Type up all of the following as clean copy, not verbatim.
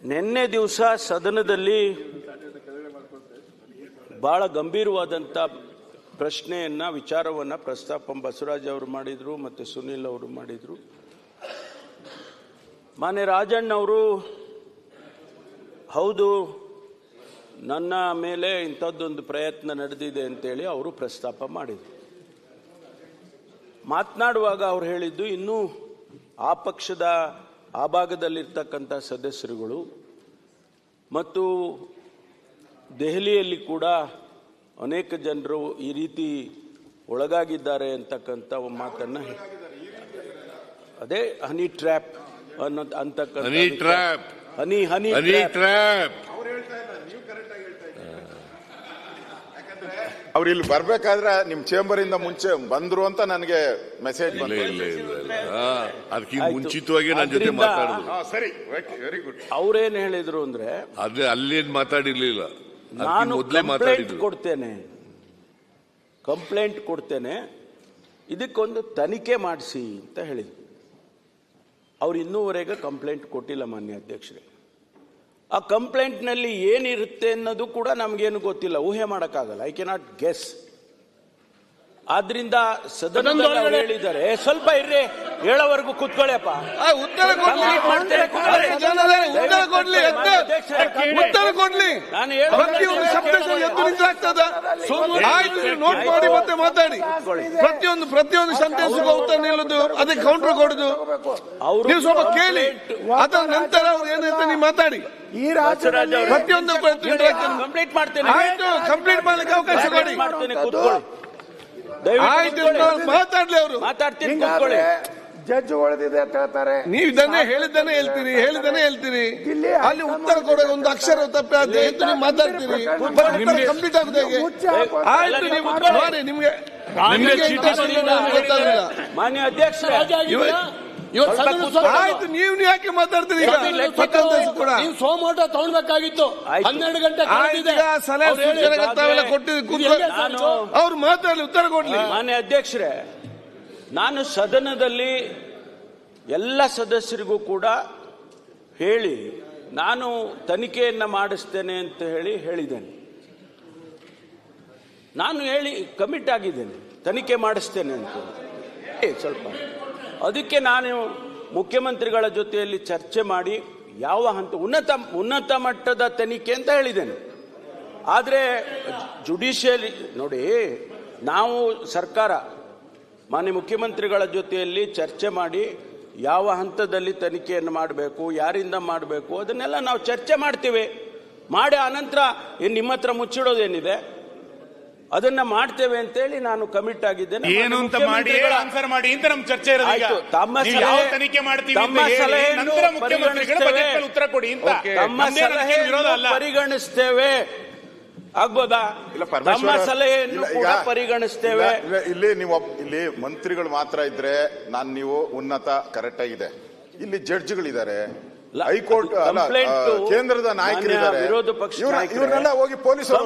ನಿನ್ನೆ ದಿವಸ ಸದನದಲ್ಲಿ ಬಹಳ ಗಂಭೀರವಾದಂಥ ಪ್ರಶ್ನೆಯನ್ನ ವಿಚಾರವನ್ನ ಪ್ರಸ್ತಾಪ ಬಸವರಾಜ್ ಅವರು ಮಾಡಿದ್ರು ಮತ್ತು ಸುನಿಲ್ ಅವರು ಮಾಡಿದ್ರು. ಮಾನ್ಯ ರಾಜಣ್ಣ ಅವರು ಹೌದು ನನ್ನ ಮೇಲೆ ಇಂಥದ್ದೊಂದು ಪ್ರಯತ್ನ ನಡೆದಿದೆ ಅಂತೇಳಿ ಅವರು ಪ್ರಸ್ತಾಪ ಮಾಡಿದರು. ಮಾತನಾಡುವಾಗ ಅವ್ರು ಹೇಳಿದ್ದು ಇನ್ನೂ ಆ ಪಕ್ಷದ ಆ ಭಾಗದಲ್ಲಿರ್ತಕ್ಕಂಥ ಸದಸ್ಯರುಗಳು ಮತ್ತು ದೆಹಲಿಯಲ್ಲಿ ಕೂಡ ಅನೇಕ ಜನರು ಈ ರೀತಿ ಒಳಗಾಗಿದ್ದಾರೆ ಅಂತಕ್ಕಂಥ ಮಾತನ್ನ ಅದೇ ಹನಿ ಟ್ರ್ಯಾಪ್ ಅಂತಕ್ಕಂಥ ಹನಿ ಟ್ರ್ಯಾಪ್ ಅವ್ರು ಇಲ್ಲಿ ಬರ್ಬೇಕಾದ್ರೆ ನಿಮ್ ಚೇಂಬರ್ ಇಂದ ಮುಂಚೆ ಬಂದ್ರು ಅಂತ ನನಗೆ ಮೆಸೇಜ್ ಅದಕ್ಕಿಂತ ಮುಂಚಿತವಾಗಿ ನನ್ನ ಜೊತೆ ಮಾತಾಡಿದ್ರು. ಸರಿ, ವೆರಿ ಗುಡ್. ಅವ್ರೇನ್ ಹೇಳಿದ್ರು ಅಂದ್ರೆ ಅದೇ ಅಲ್ಲೇನ್ ಮಾತಾಡಿರ್ಲಿಲ್ಲ, ನಾನು ಕಂಪ್ಲೇಂಟ್ ಕೊಡ್ತೇನೆ ಇದಕ್ಕೊಂದು ತನಿಖೆ ಮಾಡಿಸಿ ಅಂತ ಹೇಳಿದ್ರು. ಅವ್ರು ಇನ್ನೂವರೆಗೆ ಕಂಪ್ಲೇಂಟ್ ಕೊಟ್ಟಿಲ್ಲ ಮಾನ್ಯ ಅಧ್ಯಕ್ಷರೇ. ಆ ಕಂಪ್ಲೇಂಟ್ನಲ್ಲಿ ಏನಿರುತ್ತೆ ಅನ್ನೋದು ಕೂಡ ನಮಗೇನು ಗೊತ್ತಿಲ್ಲ, ಊಹೆ ಮಾಡೋಕ್ಕಾಗಲ್ಲ. I cannot guess. ಆದ್ರಿಂದ ಸದನದಲ್ಲಿ ಹೇಳಿದ್ದಾರೆ ಸ್ವಲ್ಪ ಇರ್ರಿ, ಹೇಳೋವರೆಗೂ ಕೂತ್ಕೊಳ್ಳಿಯಪ್ಪ. ಉತ್ತರ ಕೊಡ್ಲಿ. ನೋಟ್ ಮಾಡಿ ಮತ್ತೆ ಮಾತಾಡಿ. ಪ್ರತಿಯೊಂದು ಸೆಂಟೆನ್ಸ್ಗೂ ಉತ್ತರ ನೀಡುದು, ಅದಕ್ಕೆ ಕೌಂಟರ್ ಕೊಡುದು. ನೀವು ಸ್ವಲ್ಪ ಕೇಳಿ, ಅದರ ನಂತರ ಅವ್ರು ಏನಂತ ನೀವು ಮಾತಾಡಿ. ಪ್ರತಿಯೊಂದು ಕಂಪ್ಲೀಟ್ ಮಾಡ್ತೇನೆ. ಆಯ್ತು, ಕಂಪ್ಲೀಟ್ ಮಾಡ್ಲಿಕ್ಕೆ ಅವಕಾಶ ಕೊಡಿ. ಮಾತಾಡ್ಲಿ ಅವರು. ಮಾತಾಡ್ತೀನಿ, ಕೂತ್ಕೊಳ್ಳಿ. ಜಡ್ಜ್ ಹೊಡೆದಿದೆ ಅಂತ ಹೇಳ್ತಾರೆ. ನೀವು ಇದನ್ನೇ ಹೇಳಿದ್ದಾನೆ ಹೇಳ್ತೀರಿ. ಅಲ್ಲಿ ಉತ್ತರ ಕೊಡೋ ಒಂದು ಅಕ್ಷರ ತಪ್ಪಾದ ನೀವು ಮಾತಾಡ್ತೀರಿ. ಕಂಪ್ಲೀಟ್ ಆಗುತ್ತೆ. ಆಯ್ತು, ನೀವು ನೋಡಿ, ನಿಮ್ಗೆ ಗೊತ್ತಾಗಲಿಲ್ಲ. ಮಾನ್ಯ ಅಧ್ಯಕ್ಷ, ಆಯ್ತು, ನೀವು ಯಾಕೆ ಮಾತಾಡ್ತೀರಿ? ನೀವು ಸೋಮೋಟ ತಗೊಳ್ಬೇಕಾಗಿತ್ತು. 12 ಗಂಟೆ ಸಲಹೆ ಕೊಟ್ಟಿದ್ದು ಅವ್ರು ಮಾತಾಡ್ಲಿ, ಉತ್ತರ ಕೊಡ್ಲಿ. ಮಾನ್ಯ ಅಧ್ಯಕ್ಷರೇ, ನಾನು ಸದನದಲ್ಲಿ ಎಲ್ಲ ಸದಸ್ಯರಿಗೂ ಕೂಡ ಹೇಳಿ ನಾನು ತನಿಖೆಯನ್ನ ಮಾಡಿಸ್ತೇನೆ ಅಂತ ಹೇಳಿದ್ದೇನೆ. ನಾನು ಕಮಿಟ್ ಆಗಿದ್ದೇನೆ, ತನಿಖೆ ಮಾಡಿಸ್ತೇನೆ ಅಂತ. ಸ್ವಲ್ಪ ಅದಕ್ಕೆ ನಾನು ಮುಖ್ಯಮಂತ್ರಿಗಳ ಜೊತೆಯಲ್ಲಿ ಚರ್ಚೆ ಮಾಡಿ ಯಾವ ಹಂತ ಉನ್ನತ ಮಟ್ಟದ ತನಿಖೆ ಅಂತ ಹೇಳಿದ್ದೇನೆ. ಆದರೆ ಜುಡಿಷಿಯರಿ ನೋಡಿ, ನಾವು ಸರ್ಕಾರ ಮಾನ್ಯ ಮುಖ್ಯಮಂತ್ರಿಗಳ ಜೊತೆಯಲ್ಲಿ ಚರ್ಚೆ ಮಾಡಿ ಯಾವ ಹಂತದಲ್ಲಿ ತನಿಖೆಯನ್ನು ಮಾಡಬೇಕು, ಯಾರಿಂದ ಮಾಡಬೇಕು, ಅದನ್ನೆಲ್ಲ ನಾವು ಚರ್ಚೆ ಮಾಡ್ತೀವಿ. ಮಾಡಿ ಅನಂತರ ನಿಮ್ಮ ಹತ್ರ ಮುಚ್ಚಿಡೋದೇನಿದೆ ಅದನ್ನ ಮಾಡ್ತೇವೆ ಅಂತೇಳಿ ನಾನು ಕಮಿಟ್ ಆಗಿದ್ದೇನೆ. ಏನು ಅಂತ ಮಾಡಿ ಆನ್ಸರ್ ಮಾಡಿ ಅಂತ ನಮ್ಮ ಚರ್ಚೆ ಇರೋದು. ತಮ್ಮ ತನಿಖೆ ಮಾಡ್ತೀವಿ ನಂತರ ಮುಖ್ಯಮಂತ್ರಿಗಳು ಬಜೆಟ್ ಉತ್ತರ ಕೊಡಿ ಅಂತ. ತಮ್ಮ ಸಲಹೆಯನ್ನು ಪರಿಗಣಿಸ್ತೇವೆ, ಆಗ್ಬೋದಾ? ತಮ್ಮ ಸಲಹೆಯನ್ನು ಕೂಡ ಪರಿಗಣಿಸ್ತೇವೆ. ಇಲ್ಲಿ ಮಂತ್ರಿಗಳು ಮಾತ್ರ ಇದ್ರೆ ನೀವು ಉನ್ನತ ಕರೆಕ್ಟ್ ಆಗಿದೆ. ಇಲ್ಲಿ ಜಡ್ಜ್ಗಳಿದ್ದಾರೆ, ಹೈಕೋರ್ಟ್ ಕೇಂದ್ರದ ನಾಯಕರಿದ್ದಾರೆ, ವಿರೋಧ ಪಕ್ಷ ಇವರೆಲ್ಲ ಹೋಗಿ ಪೊಲೀಸರು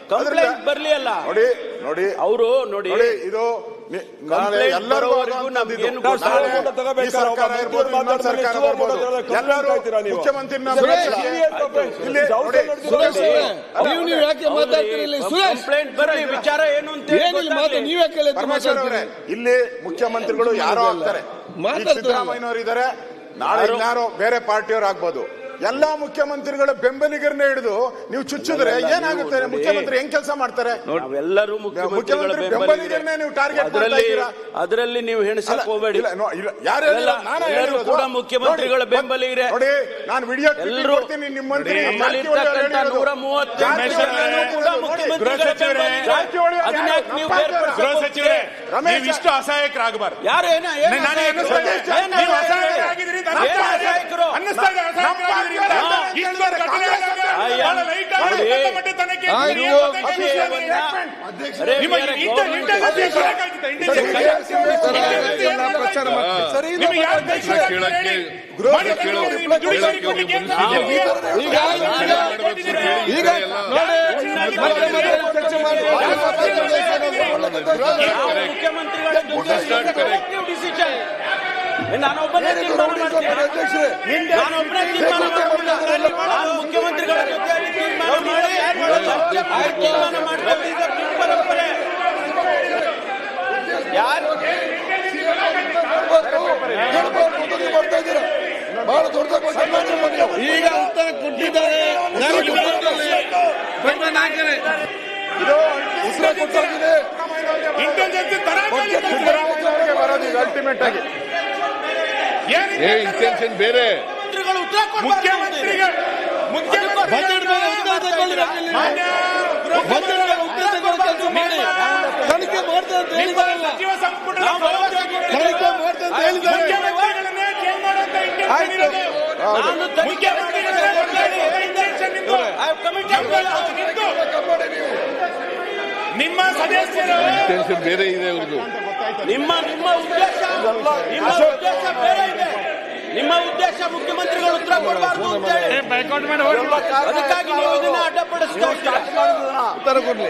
ಕಂಪ್ಲೇಂಟ್ ಬರ್ಲಿ ಅಲ್ಲ. ನೋಡಿ ಅವರು ನೋಡಿ, ಇದು ಮುಖ್ಯಮಂತ್ರಿ ಕಂಪ್ಲೇಂಟ್ ಬರಲಿ, ವಿಚಾರ ಏನು ಅಂತ ಇಲ್ಲಿ ಮುಖ್ಯಮಂತ್ರಿಗಳು ಯಾರೋ ಆಗ್ತಾರೆ, ಸಿದ್ದರಾಮಯ್ಯನವರು ಇದ್ದಾರೆ, ನಾಳೆ ಇನ್ಯಾರೋ ಬೇರೆ ಪಾರ್ಟಿಯವರು ಆಗ್ಬೋದು. ಎಲ್ಲಾ ಮುಖ್ಯಮಂತ್ರಿಗಳ ಬೆಂಬಲಿಗರನ್ನ ಹಿಡಿದು ನೀವು ಚುಚ್ಚಿದ್ರೆ ಏನಾಗುತ್ತೆ? ಮುಖ್ಯಮಂತ್ರಿ ಹೆಂಗ್ ಕೆಲಸ ಮಾಡ್ತಾರೆ? ನಾವೆಲ್ಲರೂ ಮುಖ್ಯಮಂತ್ರಿ ಬೆಂಬಲಿಗರನ್ನೇ ನೀವು ಟಾರ್ಗೆಟ್ ಮಾಡ್ತೀರಾ. ಅದರಲ್ಲಿ ನೀವು ಹೆಣಸಕ್ ಹೋಗಬೇಡಿ. ಕೂಡ ಮುಖ್ಯಮಂತ್ರಿಗಳ ಬೆಂಬಲಿಗರೇ ನೋಡಿ. ನಾನು ವಿಡಿಯೋ ಕೊಡ್ತೀನಿ. ನಿಮ್ಮ ಮಂತ್ರಿ 130 ಗೃಹ ಸಚಿವರೇ, ನೀವು ಇಷ್ಟು ಅಸಹಾಯಕರಾಗಬಾರ್ದು. ಯಾರು ಮುಖ್ಯಮಂತ್ರಿಗಳ ನಾನೊಬ್ಬನೇ ತೀರ್ಮಾನ ಮಾಡ್ತೀನಿ. ತೀರ್ಮಾನ ಮಾಡ್ಕೊಳ್ಳಿ. ಇದು ಪರಂಪರೆ. ಯಾರು ಈಗ ಉತ್ತರ ಕೊಟ್ಟಿದ್ದಾರೆ. ನಾಯಕರೇ ಉತ್ತರ ಕೊಟ್ಟಾಗಿದೆ. ಇಂಟೆಲಿಜೆನ್ಸ್ ಸಿದ್ದರಾಮಯ್ಯ ಬರೋದು ಈಗ ಅಲ್ಟಿಮೇಟ್ ಆಗಿ ಇಂಟೆನ್ಷನ್ ಬೇರೆ. ಉತ್ತರ ಮುಖ್ಯಮಂತ್ರಿಗಳು ಬಜೆಟ್ ಮೇಲೆ ಉತ್ತರ ತಗೊಳ್ಳಿ. ಬಜೆಟ್ ಮೇಲೆ ಉತ್ತರ ತಗೊಳ್ಳಿ ಕೆಲಸ ಮಾಡಿ. ತನಿಖೆ ಮಾಡ್ತಾ ಅಂತ ಹೇಳಿದಾರಲ್ಲ, ಸಚಿವ ಸಂಪುಟ ತನಿಖೆ ಮಾಡ್ತಾ ಅಂತ ಹೇಳಿದ್ದಾರೆ. ಮುಖ್ಯಮಂತ್ರಿಗಳನ್ನೇ ಚೇಂಜ್ ಮಾಡುವಂತ ಇಂಟೆನ್ಷನ್ ಇರೋದು. ನಿಮ್ಮ ಸದಸ್ಯರು ಇಂಟೆನ್ಷನ್ ಬೇರೆ ಇದೆ ಅವ್ರದ್ದು. ನಿಮ್ಮ ಉದ್ದೇಶ ಬೇರೆ ಇದೆ. ನಿಮ್ಮ ಉದ್ದೇಶ ಮುಖ್ಯಮಂತ್ರಿಗಳು ಉತ್ತರ ಕೊಡಬಾರ್ದು ಅಂತ ಹೇಳಿ ಅದಕ್ಕಾಗಿ ನೀವು ಇದನ್ನ ಅಡ್ಡಪಡಿಸ್ತಾ ಇದ್ದೀರಾ. ಉತ್ತರ ಕೊಡ್ಲಿ.